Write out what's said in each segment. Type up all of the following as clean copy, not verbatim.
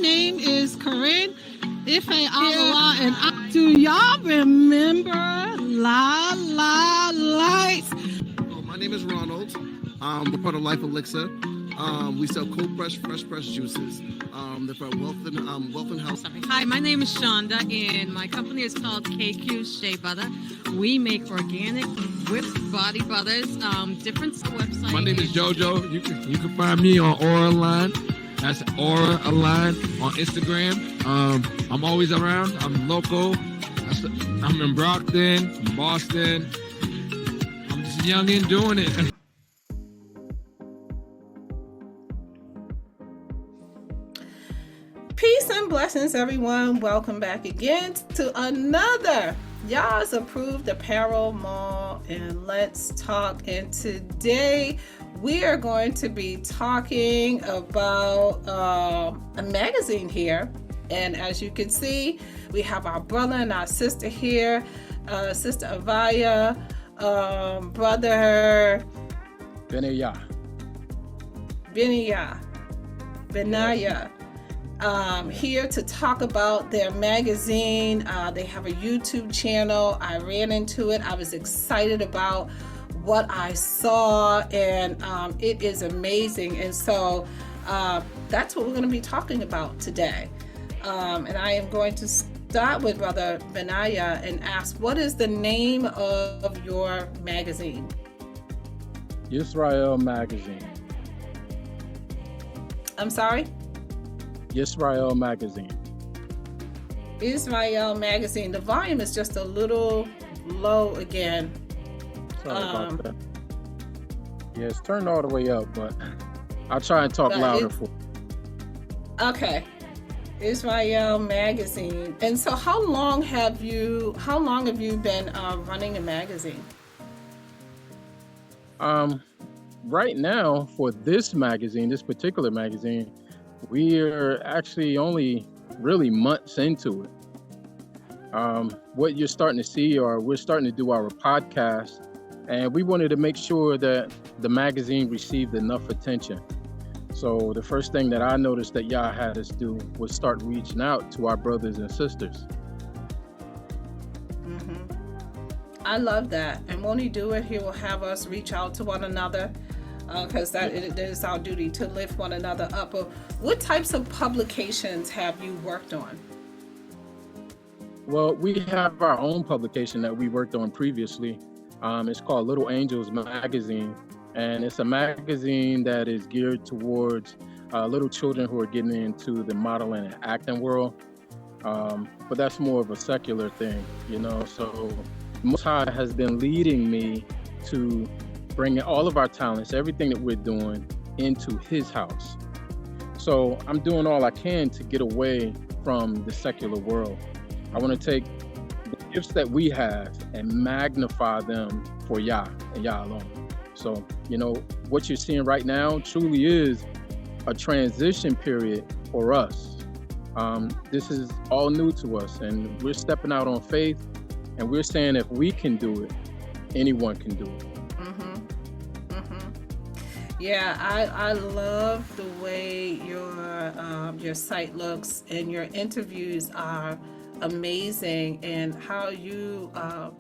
name is Corinne Ife Agala, and do y'all remember La La Lights? My name is Ronald. We're part of Life Elixir. We sell cold fresh juices. They're for Wealth and Health. Hi, my name is Shonda, and my company is called KQ Shea Butter. We make organic whipped body butters. Different websites. My name is JoJo. You can find me on Aura Align. That's Aura Align on Instagram. I'm always around. I'm local. I'm in Brockton, Boston. I'm just young and doing it. Peace and blessings, everyone. Welcome back again to another Yah's Approved Apparel Mall and Let's Talk. And today we are going to be talking about a magazine here. And as you can see, we have our brother and our sister here, Sister Avaya, brother Benaya. Here to talk about their magazine. They have a YouTube channel. I ran into it. I was excited about what I saw, and it is amazing. And so that's what we're going to be talking about today. And I am going to start with Brother Benaya and ask, what is the name of your magazine? Yisrael Magazine. I'm sorry? Yisrael Magazine. Israel Magazine. The volume is just a little low again. Sorry about that. Yeah, it's turned all the way up, but I'll try and talk louder for you. Okay. Israel Magazine. And so how long have you been running a magazine? Right now, for this magazine, this particular magazine, we're actually only really months into it. What you're starting to see, or we're starting to do our podcast, and we wanted to make sure that the magazine received enough attention. So the first thing that I noticed that y'all had us do was start reaching out to our brothers and sisters. I love that. And when he do it, he will have us reach out to one another, because it is our duty to lift one another up. What types of publications have you worked on? Well, we have our own publication that we worked on previously. It's called Little Angels Magazine, and it's a magazine that is geared towards little children who are getting into the modeling and acting world. But that's more of a secular thing, so Most High has been leading me to bringing all of our talents, everything that we're doing, into his house. So I'm doing all I can to get away from the secular world. I want to take the gifts that we have and magnify them for Yah and Yah alone. So, what you're seeing right now truly is a transition period for us. This is all new to us, and we're stepping out on faith, and we're saying if we can do it, anyone can do it. Yeah, I love the way your site looks, and your interviews are amazing, and how you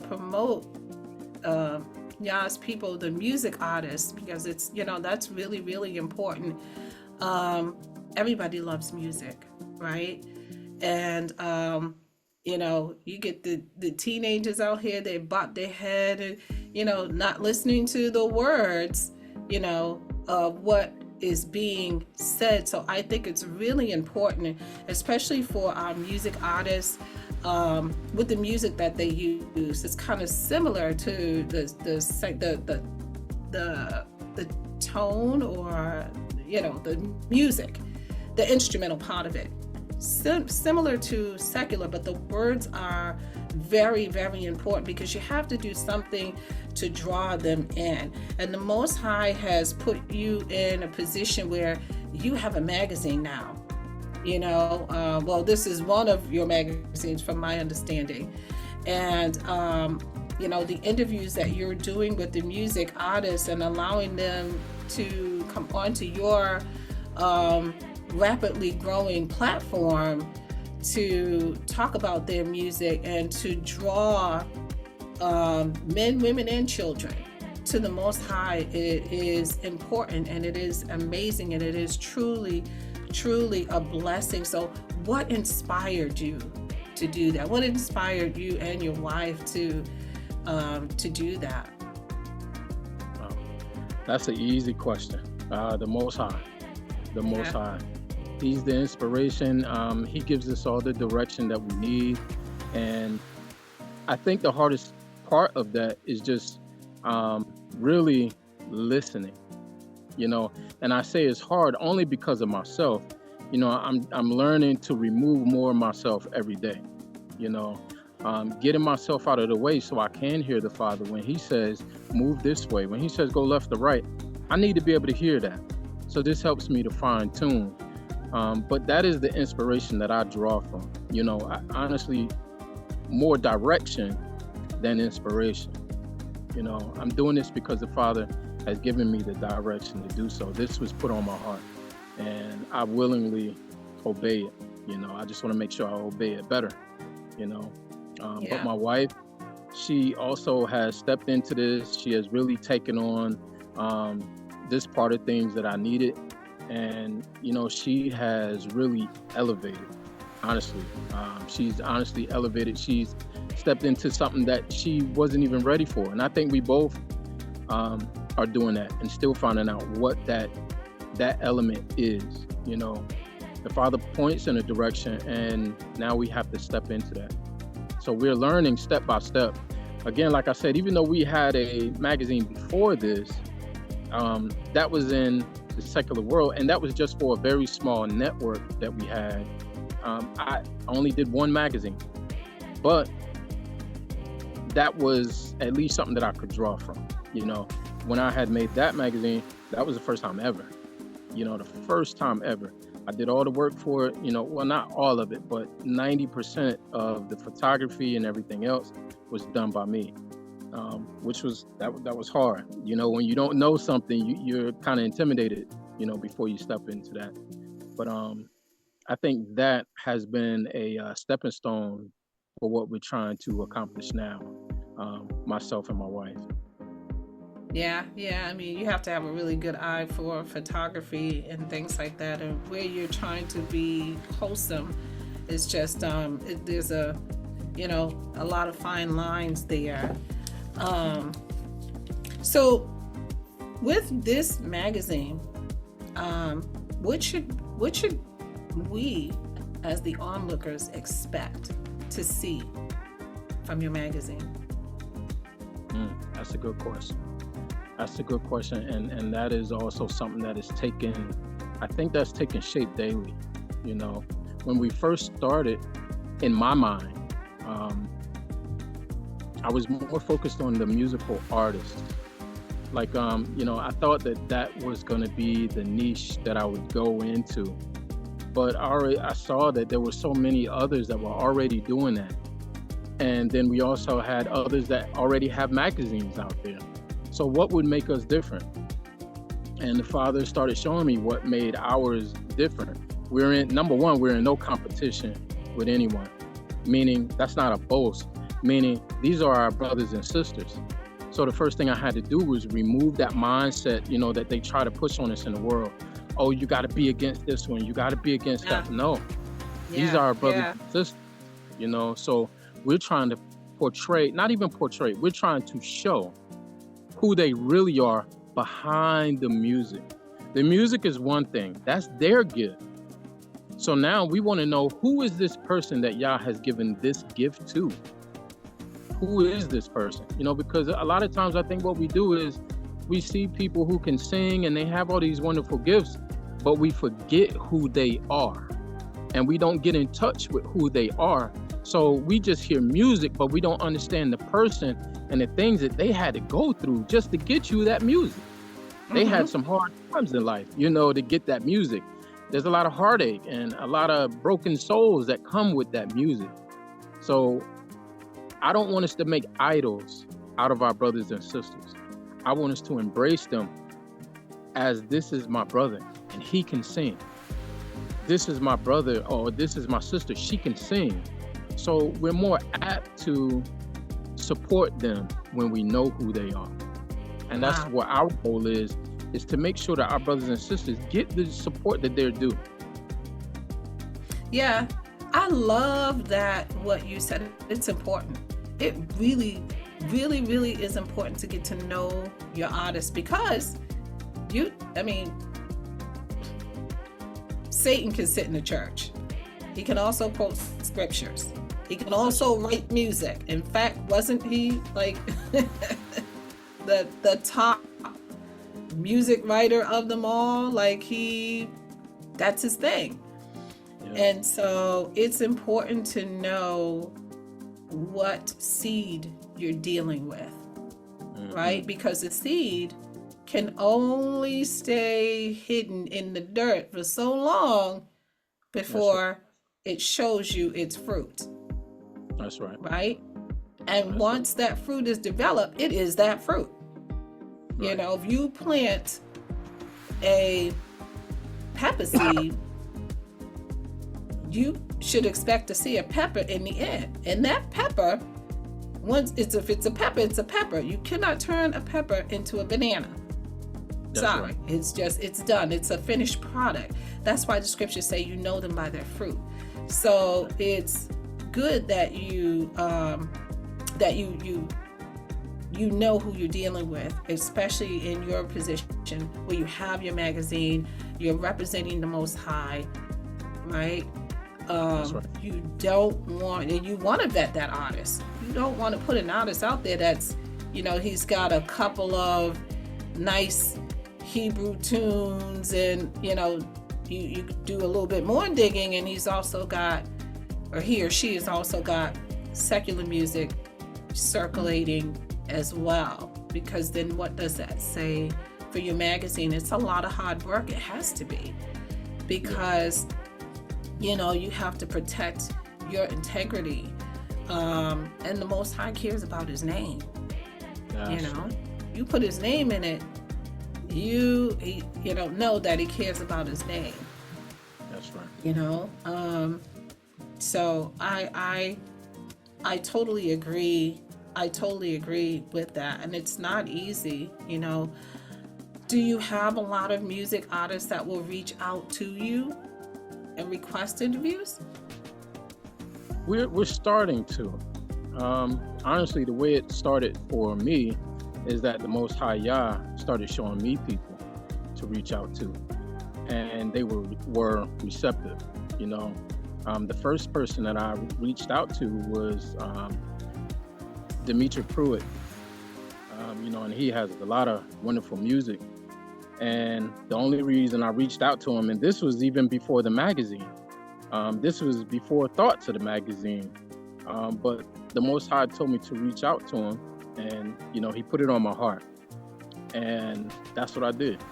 promote Yah's people, the music artists, because it's that's really, really important. Everybody loves music, right? And you get the teenagers out here, they bop their head and not listening to the words of what is being said. So I think it's really important, especially for our music artists, with the music that they use. It's kind of similar to the tone, or the music, the instrumental part of it. Similar to secular, but the words are very, very important, because you have to do something to draw them in. And the Most High has put you in a position where you have a magazine now. Well, this is one of your magazines from my understanding. And the interviews that you're doing with the music artists and allowing them to come onto your rapidly growing platform to talk about their music and to draw men, women, and children to the Most High. It is important, and it is amazing, and it is truly, truly a blessing. So what inspired you to do that? What inspired you and your wife to do that? That's an easy question. The Most High. The Most High. He's the inspiration. He gives us all the direction that we need. And I think the hardest part of that is just really listening, you know. And I say it's hard only because of myself. You know, I'm learning to remove more of myself every day, you know, getting myself out of the way so I can hear the Father when he says, move this way. When he says, go left or right, I need to be able to hear that. So this helps me to fine tune. But that is the inspiration that I draw from, you know. Honestly, more direction than inspiration. You know, I'm doing this because the Father has given me the direction to do so. This was put on my heart, and I willingly obey it. You know, I just want to make sure I obey it better, you know. But my wife, she also has stepped into this. She has really taken on this part of things that I needed. And, you know, she has really elevated, honestly. She's honestly elevated. She's stepped into something that she wasn't even ready for. And I think we both are doing that and still finding out what that element is. You know, the Father points in a direction, and now we have to step into that. So we're learning step by step. Again, like I said, even though we had a magazine before this, that was in the secular world, and that was just for a very small network that we had. I only did one magazine, but that was at least something that I could draw from. You know, when I had made that magazine, that was the first time ever. You know, the first time ever. I did all the work for it, you know, well, not all of it, but 90% of the photography and everything else was done by me, which was, that was hard. You know, when you don't know something, you're kind of intimidated, you know, before you step into that. But I think that has been a stepping stone for what we're trying to accomplish now, myself and my wife. Yeah. I mean, you have to have a really good eye for photography and things like that. And where you're trying to be wholesome, it's just there's a lot of fine lines there. So with this magazine, what should we as the onlookers expect to see from your magazine? That's a good question. That's a good question, and that is also something that is taken, I think that's taking shape daily. You know, when we first started, in my mind, I was more focused on the musical artists. Like, you know, I thought that was going to be the niche that I would go into, but I saw that there were so many others that were already doing that, and then we also had others that already have magazines out there. So what would make us different? And the Father started showing me what made ours different. Number one, we're in no competition with anyone, meaning that's not a boast, meaning these are our brothers and sisters. So the first thing I had to do was remove that mindset, you know, that they try to push on us in the world. Oh, you got to be against this one. You got to be against that. No, these are our brothers and sisters, you know. So we're trying to we're trying to show who they really are behind the music. The music is one thing, that's their gift. So now we want to know, who is this person that Yah has given this gift to? Who is this person? You know, because a lot of times I think what we do is we see people who can sing and they have all these wonderful gifts, but we forget who they are. And we don't get in touch with who they are. So we just hear music, but we don't understand the person and the things that they had to go through just to get you that music. They had some hard times in life, you know, to get that music. There's a lot of heartache and a lot of broken souls that come with that music. So I don't want us to make idols out of our brothers and sisters. I want us to embrace them as, this is my brother and he can sing. this is my brother or this is my sister, she can sing. So we're more apt to support them when we know who they are. And that's Wow. what our goal is to make sure that our brothers and sisters get the support that they're due. Yeah, I love that what you said. It's important. It really, really, really is important to get to know your artist because Satan can sit in the church. He can also quote scriptures. He can also write music. In fact, wasn't he like the top music writer of them all? Like that's his thing. Yeah. And so it's important to know what seed you're dealing with, right? Because the seed can only stay hidden in the dirt for so long before it shows you its fruit, That's right. right? And once that fruit is developed, it is that fruit. You Right. know, if you plant a pepper seed, you should expect to see a pepper in the end. And that pepper, if it's a pepper, it's a pepper. You cannot turn a pepper into a banana. That's Sorry. right. It's done. It's a finished product. That's why the scriptures say you know them by their fruit. So it's good that you know who you're dealing with, especially in your position where you have your magazine, you're representing the Most High, right? That's right. You don't want, and you want to vet that artist. You don't want to put an artist out there that's, he's got a couple of nice Hebrew tunes and, you do a little bit more digging and he's also got, or he or she has also got secular music circulating as well. Because then what does that say for your magazine? It's a lot of hard work. It has to be. Because you have to protect your integrity. And the Most High cares about his name. You put his name in it, you don't know that he cares about his name. That's right. So I totally agree. I totally agree with that. And it's not easy, Do you have a lot of music artists that will reach out to you and request interviews? We're starting to. Honestly, the way it started for me is that the Most High Yah started showing me people to reach out to, and they were receptive. The first person that I reached out to was Dimitri Pruitt. And he has a lot of wonderful music. And the only reason I reached out to him, and this was even before the magazine, this was before Thoughts of the magazine, but the Most High told me to reach out to him, and he put it on my heart, and that's what I did.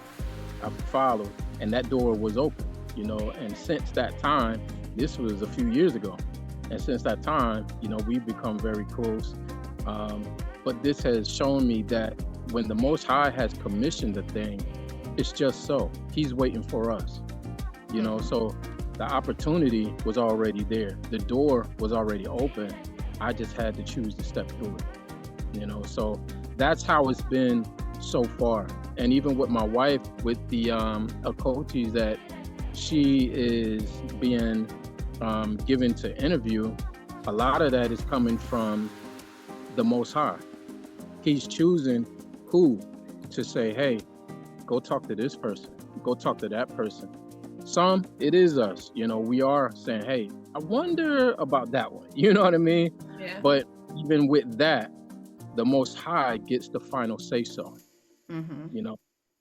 I followed, and that door was open, and since that time, this was a few years ago, and since that time, we've become very close. But this has shown me that when the Most High has commissioned a thing, it's just so. He's waiting for us, so the opportunity was already there. The door was already open. I just had to choose to step through it, so that's how it's been so far. And even with my wife, with the occulties that she is being given to interview, a lot of that is coming from the Most High. He's choosing who to say, hey, go talk to this person, go talk to that person. Some, it is us, we are saying, hey, I wonder about that one, you know what I mean? Yeah. But even with that, the Most High gets the final say so.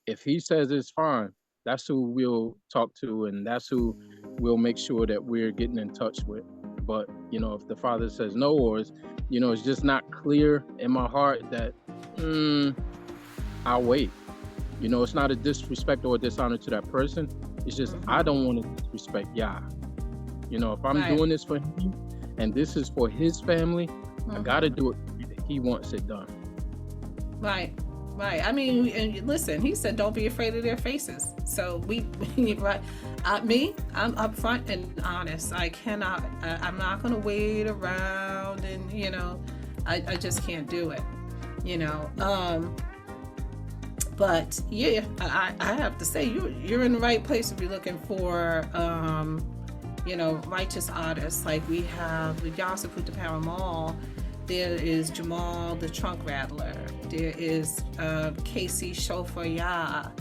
If he says it's fine, that's who we'll talk to, and that's who we'll make sure that we're getting in touch with. But, if the Father says no, or it's just not clear in my heart that, I'll wait. It's not a disrespect or a dishonor to that person. It's just, I don't want to disrespect Yah. If I'm doing this for him and this is for his family, I got to do it. He wants it done. Right. Right. I mean, and listen, he said, don't be afraid of their faces. So we, right. I'm upfront and honest. I cannot, I'm not going to wait around and, I just can't do it, but yeah, I have to say you're in the right place if you're looking for, righteous artists. Like we have with Yasser Mall, there is Jamal the Trunk Rattler. There is Casey Shofaya.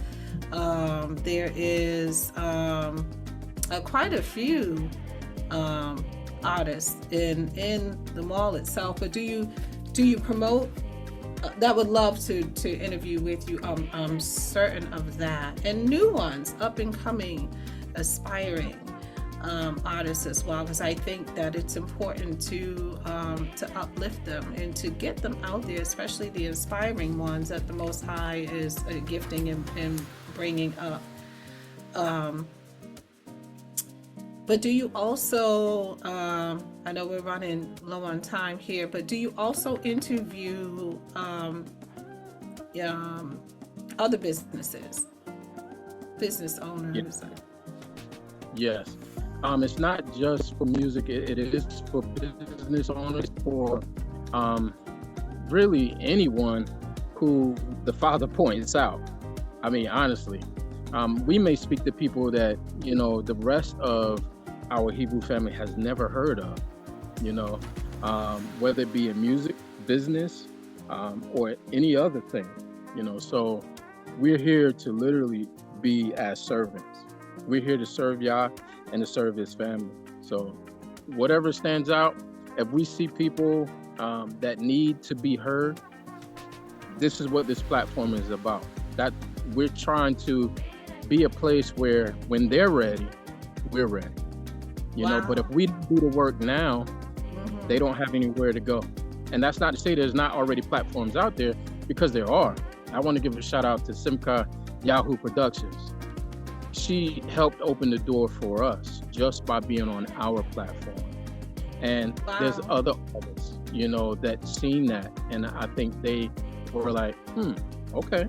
There is quite a few artists in the mall itself. But do you promote? That would love to interview with you. I'm certain of that. And new ones, up and coming, aspiring artists as well, because I think that it's important to uplift them and to get them out there, especially the inspiring ones that the Most High is gifting and bringing up. But do you also, I know we're running low on time here, but do you also interview other business owners? Yes. It's not just for music, it is for business owners, for really anyone who the Father points out. I mean, honestly, we may speak to people that, the rest of our Hebrew family has never heard of, whether it be in music, business, or any other thing, so we're here to literally be as servants. We're here to serve Yah and to serve his family. So whatever stands out, if we see people that need to be heard, this is what this platform is about. That we're trying to be a place where when they're ready, we're ready. But if we do the work now, they don't have anywhere to go. And that's not to say there's not already platforms out there, because there are. I want to give a shout out to Simcha Yahoo Productions. She helped open the door for us just by being on our platform. And there's other artists, that seen that. And I think they were like, okay,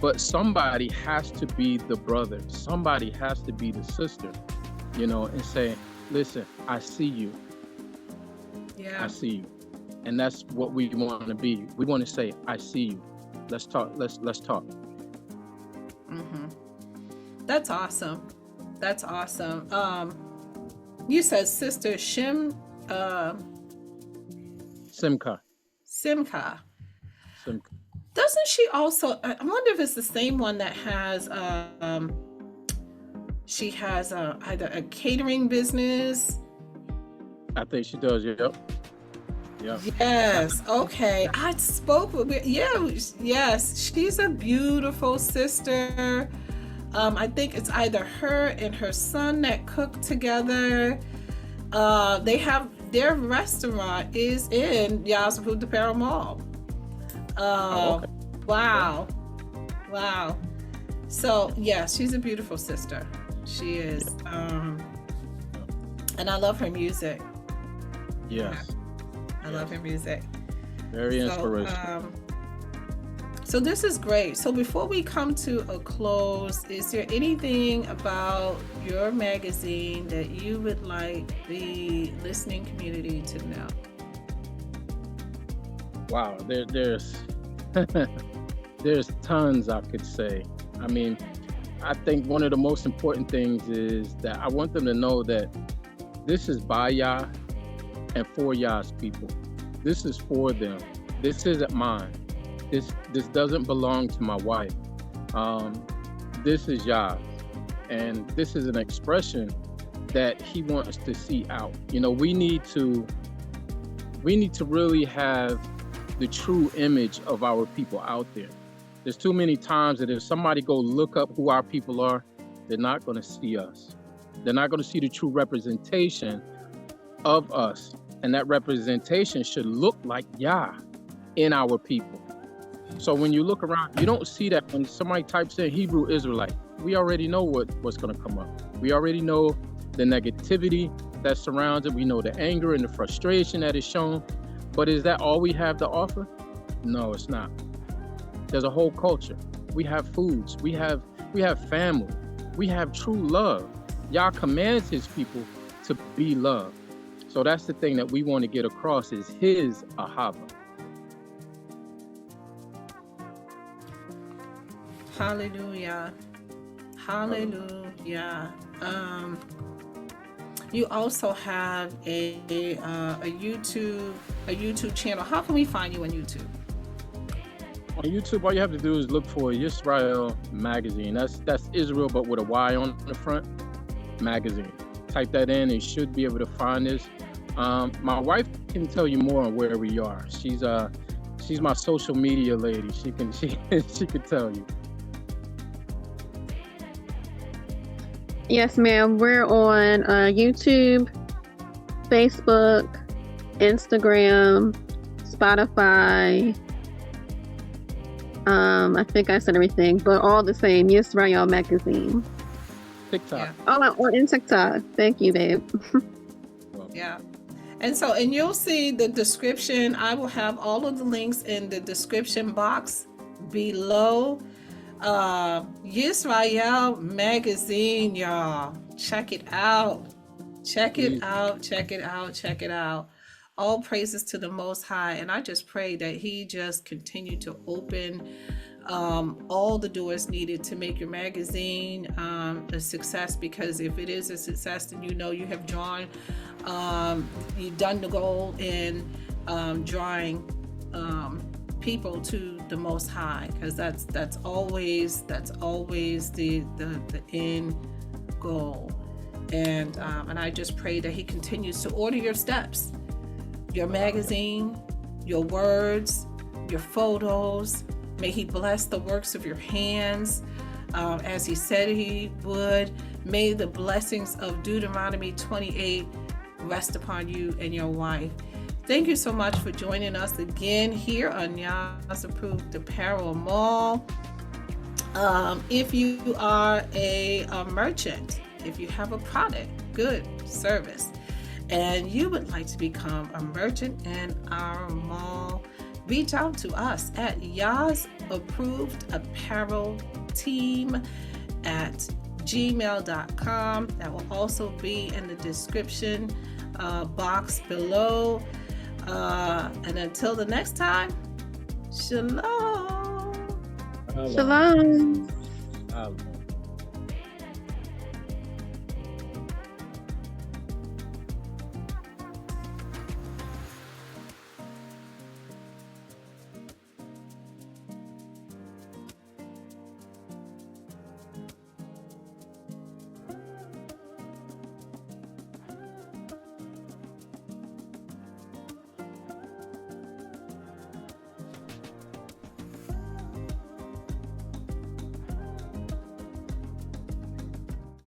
but somebody has to be the brother. Somebody has to be the sister, and say, listen, I see you. Yeah. I see you. And that's what we want to be. We want to say, I see you. Let's talk. Let's talk. Mm-hmm. That's awesome. That's awesome. You said Sister Simcha. Doesn't she also? I wonder if it's the same one that has. She has either a catering business. I think she does. Yep. Yes. Okay. I spoke with. Yes. She's a beautiful sister. I think it's either her and her son that cook together. They have their restaurant is in Yasser Mall. Okay. Wow. So yeah, she's a beautiful sister. She is. And I love her music. Yes. I love her music. Very inspirational. So this is great. So before we come to a close, is there anything about your magazine that you would like the listening community to know? Wow, there's tons I could say. I mean, I think one of the most important things is that I want them to know that this is by Yah and for Yah's people. This is for them. This isn't mine. This doesn't belong to my wife. This is Yah, and this is an expression that he wants to see out. We need to really have the true image of our people out there. There's too many times that if somebody go look up who our people are, they're not going to see us. They're not going to see the true representation of us. And that representation should look like Yah in our people. So when you look around, you don't see that when somebody types in Hebrew Israelite. We already know what's going to come up. We already know the negativity that surrounds it. We know the anger and the frustration that is shown. But is that all we have to offer? No, it's not. There's a whole culture. We have foods. We have family. We have true love. Yah commands his people to be loved. So that's the thing that we want to get across is his ahava. Hallelujah. Hallelujah. You also have a YouTube channel. How can we find you on YouTube? On YouTube, all you have to do is look for Yisrael magazine. That's Israel, but with a Y on the front. Magazine. Type that in, and you should be able to find this. My wife can tell you more on where we are. She's my social media lady. She can tell you. Yes, ma'am. We're on YouTube, Facebook, Instagram, Spotify. I think I said everything, but all the same. Yisrael magazine. TikTok. Yeah. Oh, or in TikTok. Thank you, babe. Yeah. And you'll see the description. I will have all of the links in the description box below. Yisrael magazine, y'all. Check it out. Check it out. Check it out. Check it out. All praises to the Most High. And I just pray that he just continue to open all the doors needed to make your magazine a success, because if it is a success, then you know you have drawn, you've done the goal in drawing people to the Most High, because that's always the end goal. And I just pray that he continues to order your steps, your magazine, your words, your photos. May he bless the works of your hands as he said he would. May the blessings of Deuteronomy 28 rest upon you and your wife. Thank you so much for joining us again here on Yah's Approved Apparel Mall. If you are a merchant, if you have a product, good service, and you would like to become a merchant in our mall, reach out to us at Yah's Approved Apparel Team at gmail.com. That will also be in the description box below. And until the next time, shalom. Shalom. Shalom.